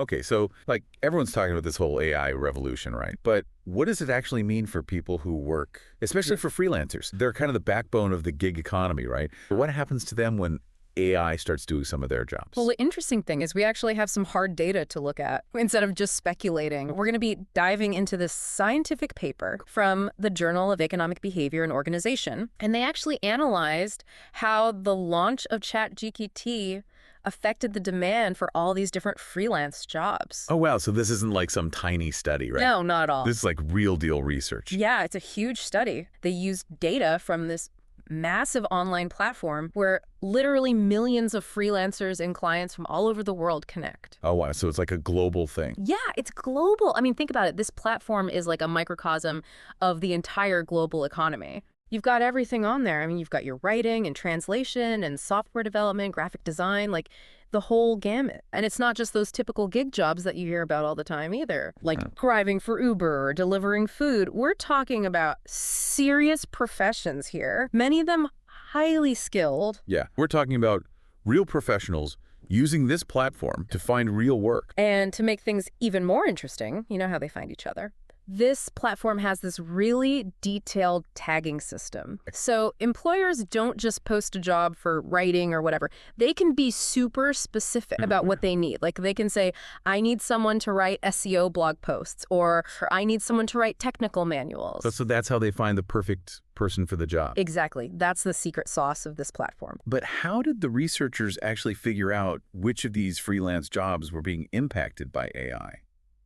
Okay, so like everyone's talking about this whole AI revolution, right? But what does it actually mean for people who work, especially for freelancers? They're kind of the backbone of the gig economy, right? What happens to them when AI starts doing some of their jobs? Well, the interesting thing is we actually have some hard data to look at instead of just speculating. We're going to be diving into this scientific paper from the Journal of Economic Behavior and Organization, and they actually analyzed how the launch of ChatGPT affected the demand for all these different freelance jobs. Oh, wow. So this isn't like some tiny study, right? No, not at all. This is like real deal research. Yeah, it's a huge study. They used data from this massive online platform where literally millions of freelancers and clients from all over the world connect. Oh, wow. So it's like a global thing. Yeah, it's global. I mean, think about it. This platform is like a microcosm of the entire global economy. You've got everything on there. I mean, you've got your writing and translation and software development, graphic design, like the whole gamut. And it's not just those typical gig jobs that you hear about all the time either, like driving for Uber or delivering food. We're talking about serious professions here, many of them highly skilled. Yeah, we're talking about real professionals using this platform to find real work. And to make things even more interesting, you know how they find each other. This platform has this really detailed tagging system. So employers don't just post a job for writing or whatever. They can be super specific about what they need. Like they can say, I need someone to write SEO blog posts, or I need someone to write technical manuals. So that's how they find the perfect person for the job. Exactly. That's the secret sauce of this platform. But how did the researchers actually figure out which of these freelance jobs were being impacted by AI?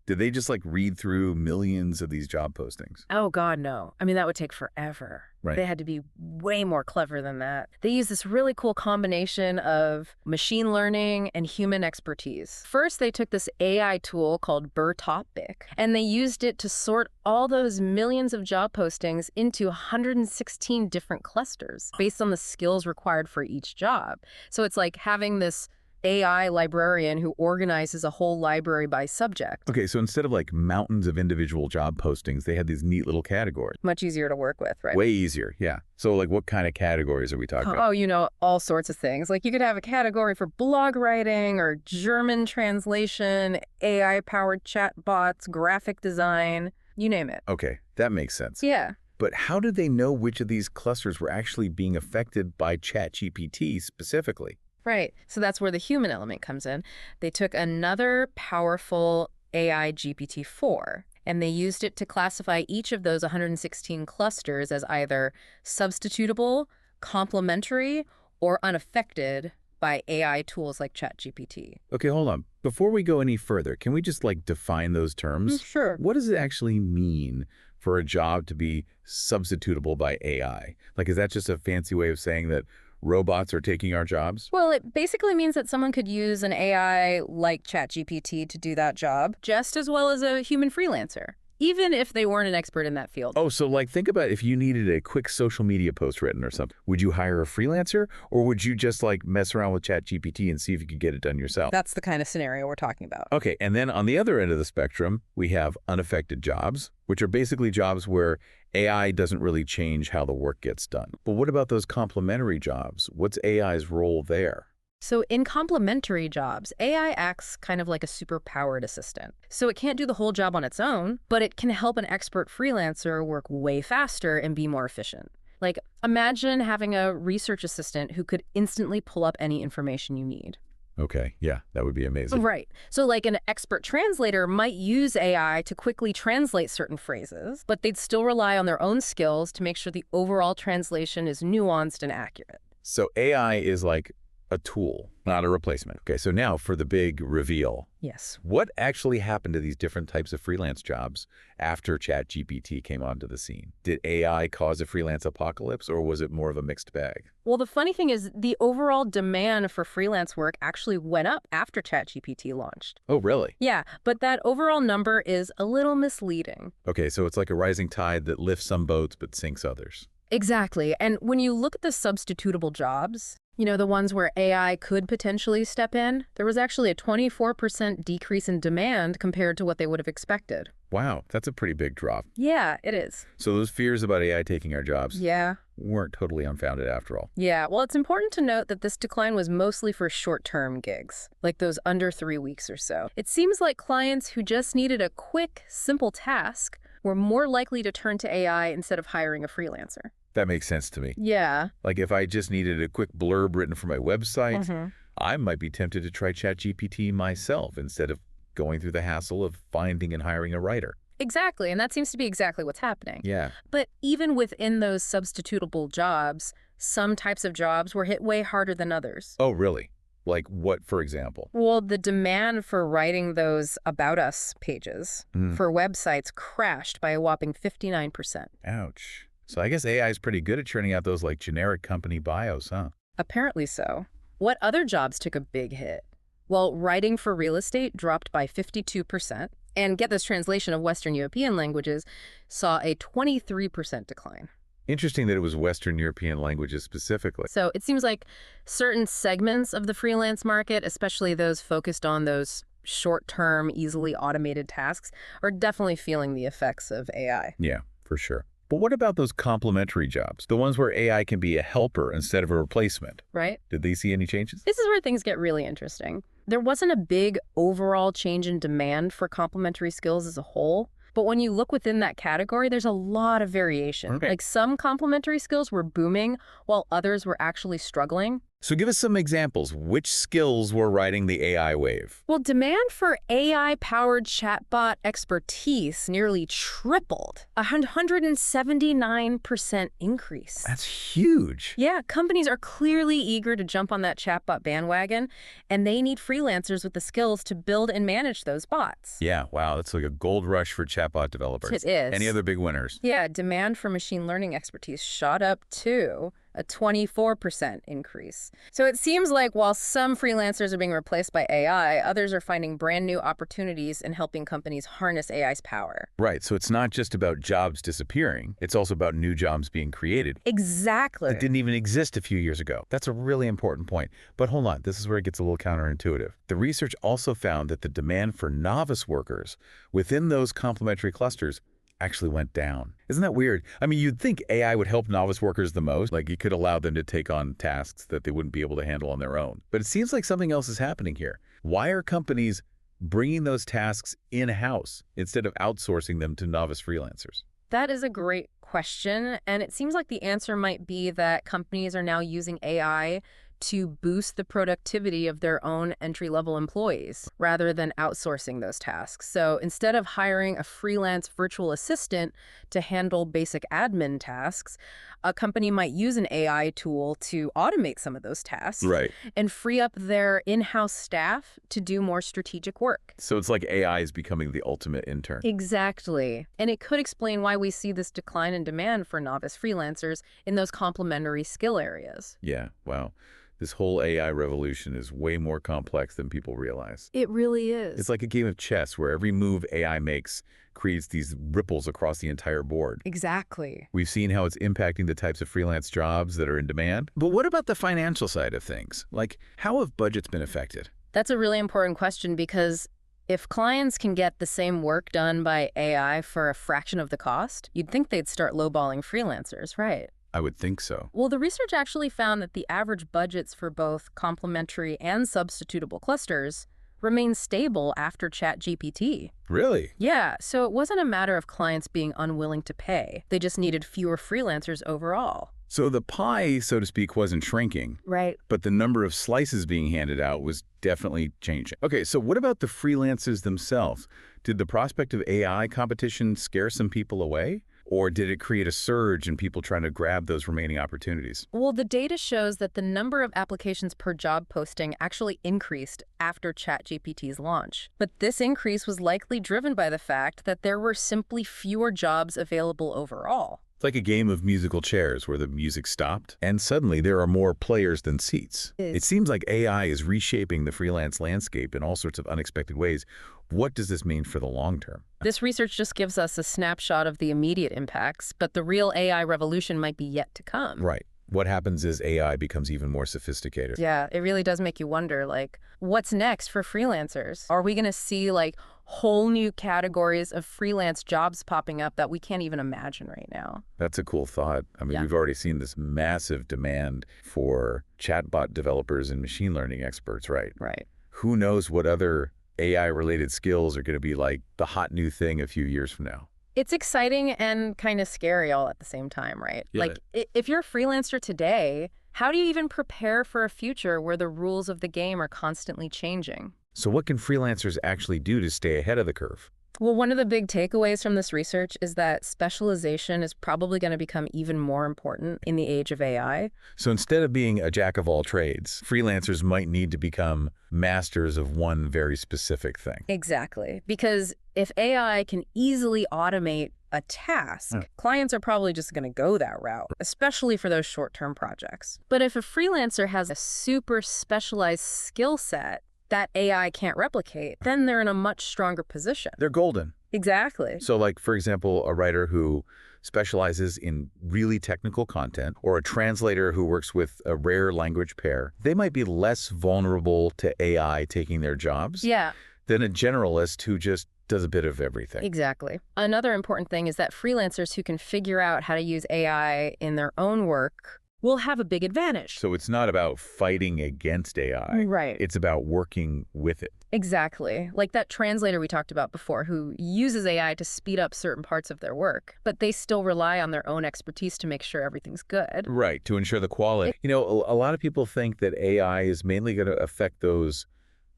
Did they just like read through millions of these job postings? Oh, God, no. I mean, that would take forever. Right. They had to be way more clever than that. They use this really cool combination of machine learning and human expertise. First, they took this AI tool called BurTopic, and they used it to sort all those millions of job postings into 116 different clusters based on the skills required for each job. So it's like having this AI librarian who organizes a whole library by subject. Okay, so instead of like mountains of individual job postings, they had these neat little categories. Much easier to work with, right? Way easier, yeah. So like what kind of categories are we talking about? Oh, you know, all sorts of things. Like you could have a category for blog writing or German translation, AI-powered chatbots, graphic design, you name it. Okay, that makes sense. Yeah. But how did they know which of these clusters were actually being affected by ChatGPT specifically? Right. So that's where the human element comes in. They took another powerful AI GPT-4, and they used it to classify each of those 116 clusters as either substitutable, complementary, or unaffected by AI tools like ChatGPT. Okay, hold on. Before we go any further, can we just like define those terms? Sure. What does it actually mean for a job to be substitutable by AI? Like, is that just a fancy way of saying that robots are taking our jobs? Well, it basically means that someone could use an AI like ChatGPT to do that job just as well as a human freelancer, even if they weren't an expert in that field. Oh, so like think about if you needed a quick social media post written or something. Would you hire a freelancer or would you just like mess around with ChatGPT and see if you could get it done yourself? That's the kind of scenario we're talking about. Okay, and then on the other end of the spectrum, we have unaffected jobs, which are basically jobs where AI doesn't really change how the work gets done. But what about those complementary jobs? What's AI's role there? So in complementary jobs, AI acts kind of like a super-powered assistant. So it can't do the whole job on its own, but it can help an expert freelancer work way faster and be more efficient. Like, imagine having a research assistant who could instantly pull up any information you need. Okay, yeah, that would be amazing. Right. So like an expert translator might use AI to quickly translate certain phrases, but they'd still rely on their own skills to make sure the overall translation is nuanced and accurate. So AI is like a tool, not a replacement. Okay, so now for the big reveal. Yes. What actually happened to these different types of freelance jobs after ChatGPT came onto the scene? Did AI cause a freelance apocalypse, or was it more of a mixed bag? Well, the funny thing is the overall demand for freelance work actually went up after ChatGPT launched. Oh, really? Yeah, but that overall number is a little misleading. Okay, so it's like a rising tide that lifts some boats but sinks others. Exactly. And when you look at the substitutable jobs, You know, the ones where AI could potentially step in, there was actually a 24% decrease in demand compared to what they would have expected. Wow, that's a pretty big drop. Yeah, it is. So those fears about AI taking our jobs Yeah. weren't totally unfounded after all. Yeah, well, it's important to note that this decline was mostly for short-term gigs, like those under 3 weeks or so. It seems like clients who just needed a quick, simple task were more likely to turn to AI instead of hiring a freelancer. That makes sense to me. Yeah. Like if I just needed a quick blurb written for my website, I might be tempted to try ChatGPT myself instead of going through the hassle of finding and hiring a writer. Exactly, and that seems to be exactly what's happening. Yeah. But even within those substitutable jobs, some types of jobs were hit way harder than others. Oh, really? Like what, for example? Well, the demand for writing those About Us pages for websites crashed by a whopping 59%. Ouch. So I guess AI is pretty good at churning out those like generic company bios, huh? Apparently so. What other jobs took a big hit? Well, writing for real estate dropped by 52%. And get this, translation of Western European languages saw a 23% decline. Interesting that it was Western European languages specifically. So it seems like certain segments of the freelance market, especially those focused on those short-term, easily automated tasks, are definitely feeling the effects of AI. Yeah, for sure. But what about those complementary jobs? The ones where AI can be a helper instead of a replacement? Right? Did they see any changes? This is where things get really interesting. There wasn't a big overall change in demand for complementary skills as a whole, but when you look within that category, there's a lot of variation. Okay. Like some complementary skills were booming while others were actually struggling. So give us some examples. Which skills were riding the AI wave? Well, demand for AI-powered chatbot expertise nearly tripled, a 179% increase. That's huge. Yeah, companies are clearly eager to jump on that chatbot bandwagon, and they need freelancers with the skills to build and manage those bots. Yeah, wow, that's like a gold rush for chatbot developers. It is. Any other big winners? Yeah, demand for machine learning expertise shot up too, a 24% increase. So it seems like while some freelancers are being replaced by AI, others are finding brand new opportunities in helping companies harness AI's power. Right, so it's not just about jobs disappearing, it's also about new jobs being created Exactly. that didn't even exist a few years ago. That's a really important point. But hold on, this is where it gets a little counterintuitive. The research also found that the demand for novice workers within those complementary clusters actually went down. Isn't that weird? I mean, you'd think AI would help novice workers the most, like you could allow them to take on tasks that they wouldn't be able to handle on their own. But it seems like something else is happening here. Why are companies bringing those tasks in-house instead of outsourcing them to novice freelancers? That is a great question, and it seems like the answer might be that companies are now using AI to boost the productivity of their own entry-level employees rather than outsourcing those tasks. So instead of hiring a freelance virtual assistant to handle basic admin tasks, a company might use an AI tool to automate some of those tasks Right. and free up their in-house staff to do more strategic work. So it's like AI is becoming the ultimate intern. Exactly. And it could explain why we see this decline in demand for novice freelancers in those complementary skill areas. Yeah, wow. This whole AI revolution is way more complex than people realize. It really is. It's like a game of chess where every move AI makes creates these ripples across the entire board. Exactly. We've seen how it's impacting the types of freelance jobs that are in demand. But what about the financial side of things? Like, how have budgets been affected? That's a really important question because if clients can get the same work done by AI for a fraction of the cost, you'd think they'd start lowballing freelancers, right? I would think so. Well, the research actually found that the average budgets for both complementary and substitutable clusters remain stable after ChatGPT. Really? Yeah, so it wasn't a matter of clients being unwilling to pay. They just needed fewer freelancers overall. So the pie, so to speak, wasn't shrinking, Right. but the number of slices being handed out was definitely changing. Okay, so what about the freelancers themselves? Did the prospect of AI competition scare some people away? Or did it create a surge in people trying to grab those remaining opportunities? Well, the data shows that the number of applications per job posting actually increased after ChatGPT's launch. But this increase was likely driven by the fact that there were simply fewer jobs available overall. It's like a game of musical chairs where the music stopped, and suddenly there are more players than seats. It seems like AI is reshaping the freelance landscape in all sorts of unexpected ways. What does this mean for the long term? This research just gives us a snapshot of the immediate impacts, but the real AI revolution might be yet to come. Right. what happens is AI becomes even more sophisticated. Yeah, it really does make you wonder, like, what's next for freelancers? Are we going to see, like, whole new categories of freelance jobs popping up that we can't even imagine right now? That's a cool thought. I mean, Yeah. we've already seen this massive demand for chatbot developers and machine learning experts, right? Right. Who knows what other AI-related skills are going to be like the hot new thing a few years from now? It's exciting and kind of scary all at the same time, right? Yeah. Like, if you're a freelancer today, how do you even prepare for a future where the rules of the game are constantly changing? So what can freelancers actually do to stay ahead of the curve? Well, one of the big takeaways from this research is that specialization is probably going to become even more important in the age of AI. So instead of being a jack of all trades, freelancers might need to become masters of one very specific thing. Exactly. Because if AI can easily automate a task, clients are probably just going to go that route, especially for those short-term projects. But if a freelancer has a super specialized skill set that AI can't replicate, then they're in a much stronger position. They're golden. Exactly. So like, for example, a writer who specializes in really technical content, or a translator who works with a rare language pair, they might be less vulnerable to AI taking their jobs Yeah, than a generalist who just does a bit of everything. exactly. Another important thing is that freelancers who can figure out how to use AI in their own work will have a big advantage. So it's not about fighting against AI. Right. It's about working with it. Exactly. Like that translator we talked about before who uses AI to speed up certain parts of their work, but they still rely on their own expertise to make sure everything's good. Right, to ensure the quality. You know, a lot of people think that AI is mainly going to affect those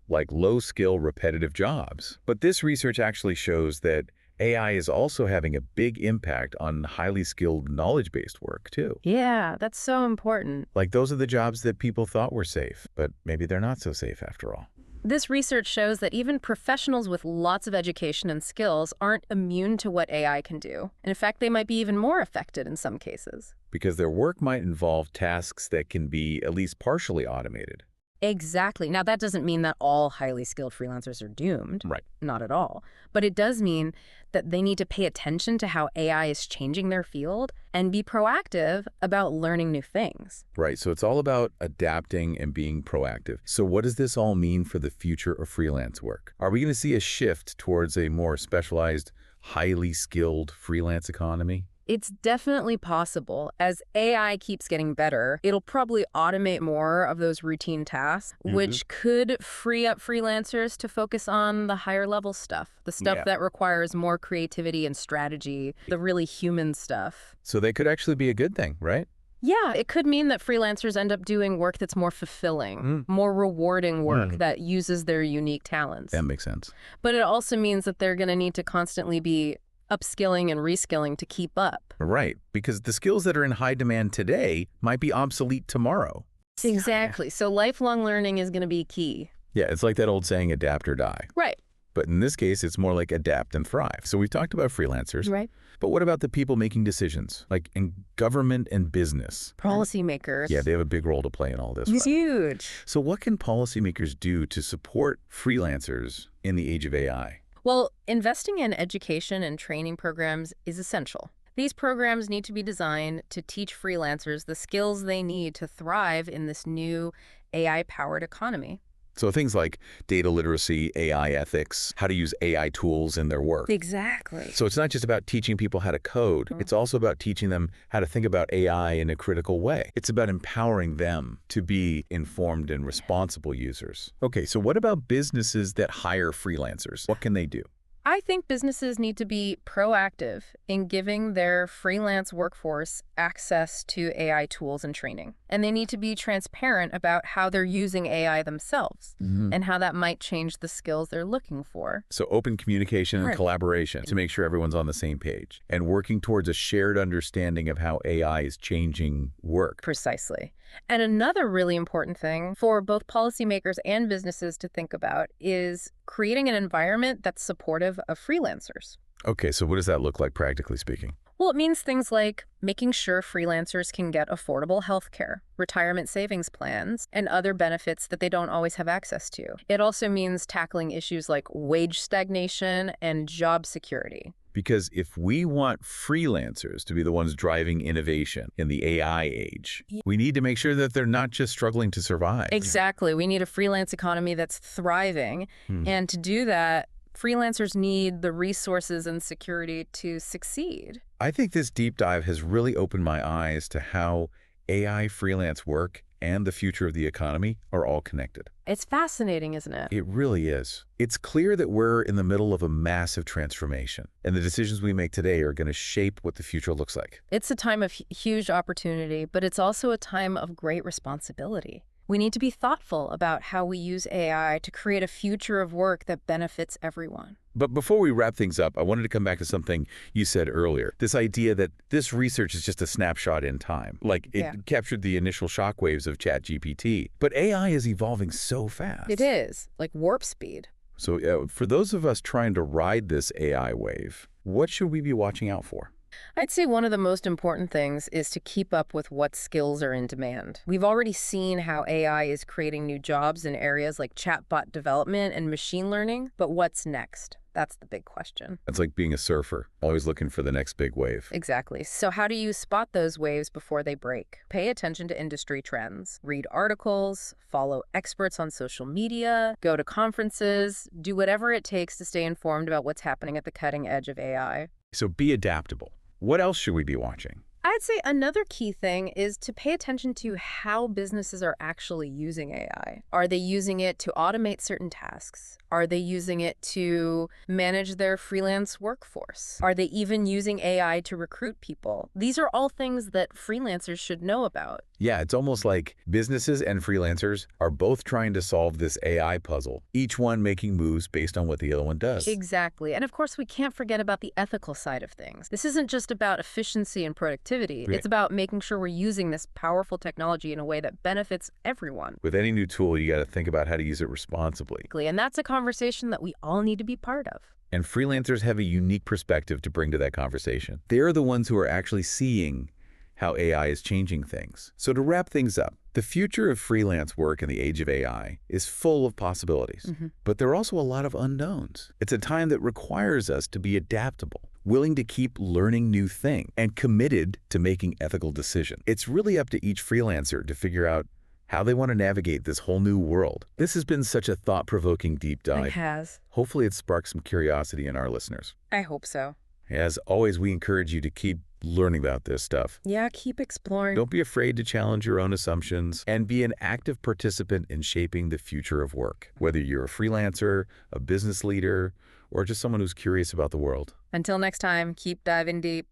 like low-skill repetitive jobs. But this research actually shows that AI is also having a big impact on highly skilled knowledge-based work too. Yeah, that's so important. Like those are the jobs that people thought were safe, but maybe they're not so safe after all. This research shows that even professionals with lots of education and skills aren't immune to what AI can do. In fact, they might be even more affected in some cases. Because their work might involve tasks that can be at least partially automated. Exactly. Now, that doesn't mean that all highly skilled freelancers are doomed. Right. Not at all. But it does mean that they need to pay attention to how AI is changing their field and be proactive about learning new things. Right, so it's all about adapting and being proactive. So what does this all mean for the future of freelance work? Are we going to see a shift towards a more specialized, highly skilled freelance economy? It's definitely possible. As AI keeps getting better, it'll probably automate more of those routine tasks, which could free up freelancers to focus on the higher level stuff, the stuff that requires more creativity and strategy, the really human stuff. So they could actually be a good thing, right? Yeah, it could mean that freelancers end up doing work that's more fulfilling, more rewarding work that uses their unique talents. That makes sense. But it also means that they're going to need to constantly be upskilling and reskilling to keep up. Right, because the skills that are in high demand today might be obsolete tomorrow. Exactly. So lifelong learning is going to be key. Yeah, it's like that old saying, adapt or die. Right. But in this case, it's more like adapt and thrive. So we've talked about freelancers. Right. But what about the people making decisions, like in government and business? Policymakers. Yeah, they have a big role to play in all this. It's Right? huge. So what can policymakers do to support freelancers in the age of AI? Well, investing in education and training programs is essential. These programs need to be designed to teach freelancers the skills they need to thrive in this new AI-powered economy. So things like data literacy, AI ethics, how to use AI tools in their work. Exactly. So it's not just about teaching people how to code. It's also about teaching them how to think about AI in a critical way. It's about empowering them to be informed and responsible users. Okay, so what about businesses that hire freelancers? What can they do? I think businesses need to be proactive in giving their freelance workforce access to AI tools and training. And they need to be transparent about how they're using AI themselves and how that might change the skills they're looking for. So open communication and collaboration to make sure everyone's on the same page and working towards a shared understanding of how AI is changing work. Precisely. And another really important thing for both policymakers and businesses to think about is creating an environment that's supportive of freelancers. Okay, so what does that look like practically speaking? Well, it means things like making sure freelancers can get affordable health care, retirement savings plans, and other benefits that they don't always have access to. It also means tackling issues like wage stagnation and job security. Because if we want freelancers to be the ones driving innovation in the AI age, we need to make sure that they're not just struggling to survive. Exactly. We need a freelance economy that's thriving. And to do that, freelancers need the resources and security to succeed. I think this deep dive has really opened my eyes to how AI freelance work and the future of the economy are all connected. It's fascinating, isn't it? It really is. It's clear that we're in the middle of a massive transformation, and the decisions we make today are going to shape what the future looks like. It's a time of huge opportunity, but it's also a time of great responsibility. We need to be thoughtful about how we use AI to create a future of work that benefits everyone. But before we wrap things up, I wanted to come back to something you said earlier. This idea that this research is just a snapshot in time. Like, it captured the initial shockwaves of ChatGPT. But AI is evolving so fast. It is, like warp speed. So for those of us trying to ride this AI wave, what should we be watching out for? I'd say one of the most important things is to keep up with what skills are in demand. We've already seen how AI is creating new jobs in areas like chatbot development and machine learning, but what's next? That's the big question. It's like being a surfer, always looking for the next big wave. Exactly. So how do you spot those waves before they break? Pay attention to industry trends. Read articles, follow experts on social media, go to conferences, do whatever it takes to stay informed about what's happening at the cutting edge of AI. So be adaptable. What else should we be watching? I'd say another key thing is to pay attention to how businesses are actually using AI. Are they using it to automate certain tasks? Are they using it to manage their freelance workforce? Are they even using AI to recruit people? These are all things that freelancers should know about. Yeah, it's almost like businesses and freelancers are both trying to solve this AI puzzle, each one making moves based on what the other one does. Exactly. And of course, we can't forget about the ethical side of things. This isn't just about efficiency and productivity. Right. It's about making sure we're using this powerful technology in a way that benefits everyone. With any new tool, you got to think about how to use it responsibly. And that's a conversation that we all need to be part of. And freelancers have a unique perspective to bring to that conversation. They're the ones who are actually seeing how AI is changing things. So to wrap things up, the future of freelance work in the age of AI is full of possibilities, but there are also a lot of unknowns. It's a time that requires us to be adaptable, willing to keep learning new things, and committed to making ethical decisions. It's really up to each freelancer to figure out how they want to navigate this whole new world. This has been such a thought-provoking deep dive. It has. Hopefully it sparked some curiosity in our listeners. I hope so. As always, we encourage you to keep learning about this stuff. Yeah, keep exploring. Don't be afraid to challenge your own assumptions and be an active participant in shaping the future of work, whether you're a freelancer, a business leader, or just someone who's curious about the world. Until next time, keep diving deep.